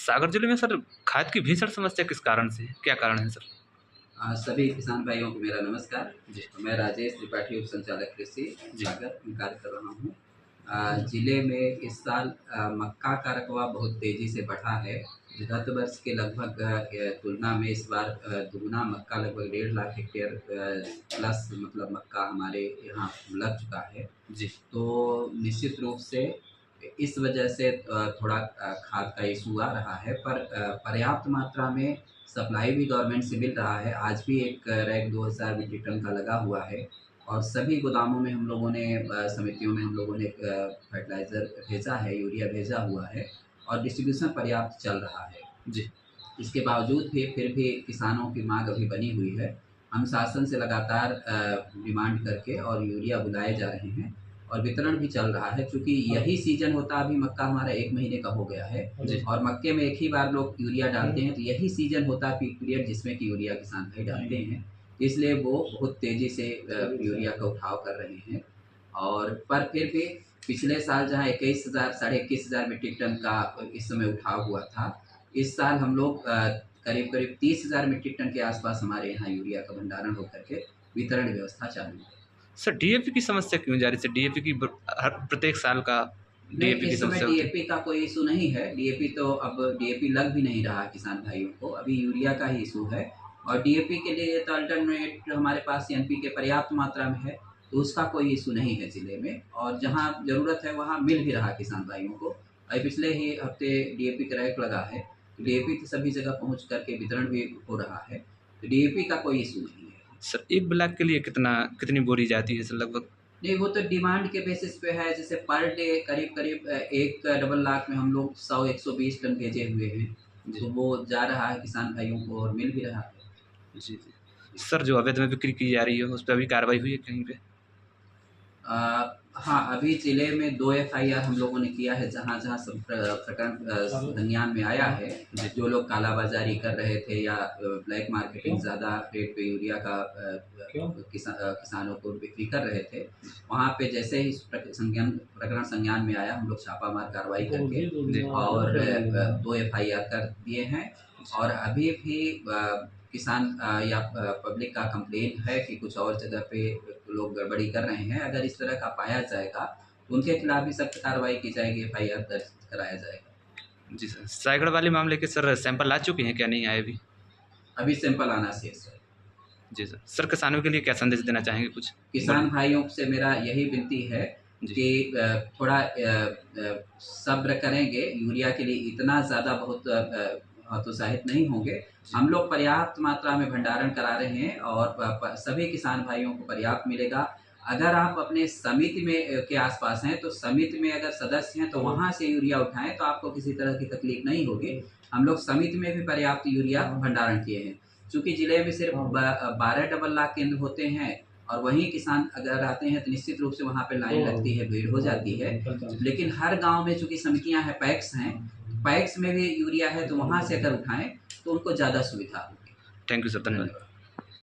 सागर जिले में सर खाद की भीषण समस्या किस कारण से है? क्या कारण है सर? सभी किसान भाइयों को मेरा नमस्कार। जी। मैं राजेश त्रिपाठी, उप संचालक कृषि जी। सागर में कार्य कर रहा हूँ। जिले में इस साल मक्का का रकबा बहुत तेजी से बढ़ा है। गत वर्ष के लगभग तुलना में इस बार दुगना मक्का, लगभग 1.5 लाख हेक्टेयर प्लस मतलब मक्का हमारे यहाँ लग चुका है। जी। तो निश्चित रूप से इस वजह से थोड़ा खाद का इशू आ रहा है, पर पर्याप्त मात्रा में सप्लाई भी गवर्नमेंट से मिल रहा है। आज भी एक रैक 2000 मीट्रिक टन का लगा हुआ है और सभी गोदामों में हम लोगों ने समितियों में हम लोगों ने फर्टिलाइज़र भेजा है, यूरिया भेजा हुआ है और डिस्ट्रीब्यूशन पर्याप्त चल रहा है। जी। इसके बावजूद भी फिर भी किसानों की मांग अभी बनी हुई है। हम शासन से लगातार डिमांड करके और यूरिया बुलाए जा रहे हैं और वितरण भी चल रहा है। चूँकि यही सीज़न होता, अभी मक्का हमारा 1 महीने का हो गया है और मक्के में एक ही बार लोग यूरिया डालते हैं, तो यही सीज़न होता है पीक पीरियड जिसमें कि यूरिया किसान भाई डालते हैं। इसलिए वो बहुत तेज़ी से यूरिया का उठाव कर रहे हैं और पर फिर भी पिछले साल जहाँ 21,000 साढ़े 21,000 मीट्रिक टन का इस समय उठाव हुआ था, इस साल हम लोग करीब 30,000 मीट्रिक टन के आसपास हमारे यहाँ यूरिया का भंडारण होकर के वितरण व्यवस्था चालू है। सर डीएपी की समस्या क्यों जा रही है? डीएपी की हर प्रत्येक साल का नहीं, डीएपी की इस समय समस्या होती है। डीएपी का कोई इशू नहीं है। डीएपी तो अब डीएपी लग भी नहीं रहा किसान भाइयों को, अभी यूरिया का ही इशू है और डीएपी के लिए तो अल्टरनेट हमारे पास एनपीके पर्याप्त मात्रा में है, तो उसका कोई इशू नहीं है ज़िले में और जहाँ ज़रूरत है वहाँ मिल भी रहा किसान भाइयों को। अभी पिछले ही हफ्ते डीएपी का रैक लगा है, तो डीएपी तो सभी जगह पहुँच करके वितरण भी हो रहा है, तो डीएपी का कोई इशू नहीं है। सर 1 ब्लॉक के लिए कितनी बोरी जाती है सर लगभग? नहीं, वो तो डिमांड के बेसिस पे है। जैसे पर डे करीब एक डबल लाख में हम लोग 100-120 टन भेजे हुए हैं, तो वो जा रहा है किसान भाइयों को और मिल भी रहा है। जी, जी। सर जो अवैध में बिक्री की जा रही है उस पे अभी कार्रवाई हुई है कहीं पे? हाँ, अभी ज़िले में 2 एफआईआर हम लोगों ने किया है, जहाँ-जहाँ सब प्रकरण संज्ञान में आया है। जो लोग कालाबाज़ारी कर रहे थे या ब्लैक मार्केटिंग ज़्यादा रेट पे यूरिया का किसानों को बिक्री कर रहे थे, वहाँ पे जैसे ही प्रकरण संज्ञान में आया, हम लोग छापामार कार्रवाई करके और 2 एफआईआर कर दिए हैं और अभी भी किसान या पब्लिक का कंप्लेन है कि कुछ और जगह पे लोग गड़बड़ी कर रहे हैं। अगर इस तरह का पाया जाएगा तो उनके खिलाफ भी सख्त कार्रवाई की जाएगी, एफआईआर दर्ज कराया जाएगा। जी सर। साइगड़ वाले मामले के सर सैंपल आ चुके हैं क्या नहीं आए अभी? अभी सैंपल आना शेष है। जी सर। सर किसानों के लिए क्या संदेश देना चाहेंगे कुछ? किसान भाइयों से मेरा यही विनती है कि थोड़ा सब्र करेंगे। यूरिया के लिए इतना ज़्यादा बहुत हतोत्साहित नहीं होंगे। हम लोग पर्याप्त मात्रा में भंडारण करा रहे हैं और सभी किसान भाइयों को पर्याप्त मिलेगा। अगर आप अपने समिति में के आसपास हैं, तो समिति में अगर सदस्य हैं तो वहाँ से यूरिया उठाएँ, तो आपको किसी तरह की तकलीफ नहीं होगी। हम लोग समिति में भी पर्याप्त यूरिया भंडारण किए हैं। चूँकि ज़िले में सिर्फ 12 डबल लाख केंद्र होते हैं और वहीं किसान अगर आते हैं तो निश्चित रूप से वहाँ पे लाइन लगती है, भीड़ हो जाती है। लेकिन हर गाँव में चूँकि समितियाँ हैं, पैक्स हैं, पैक्स में भी यूरिया है, तो वहाँ से अगर उठाएँ तो उनको ज़्यादा सुविधा होगी। थैंक यू सर, धन्यवाद।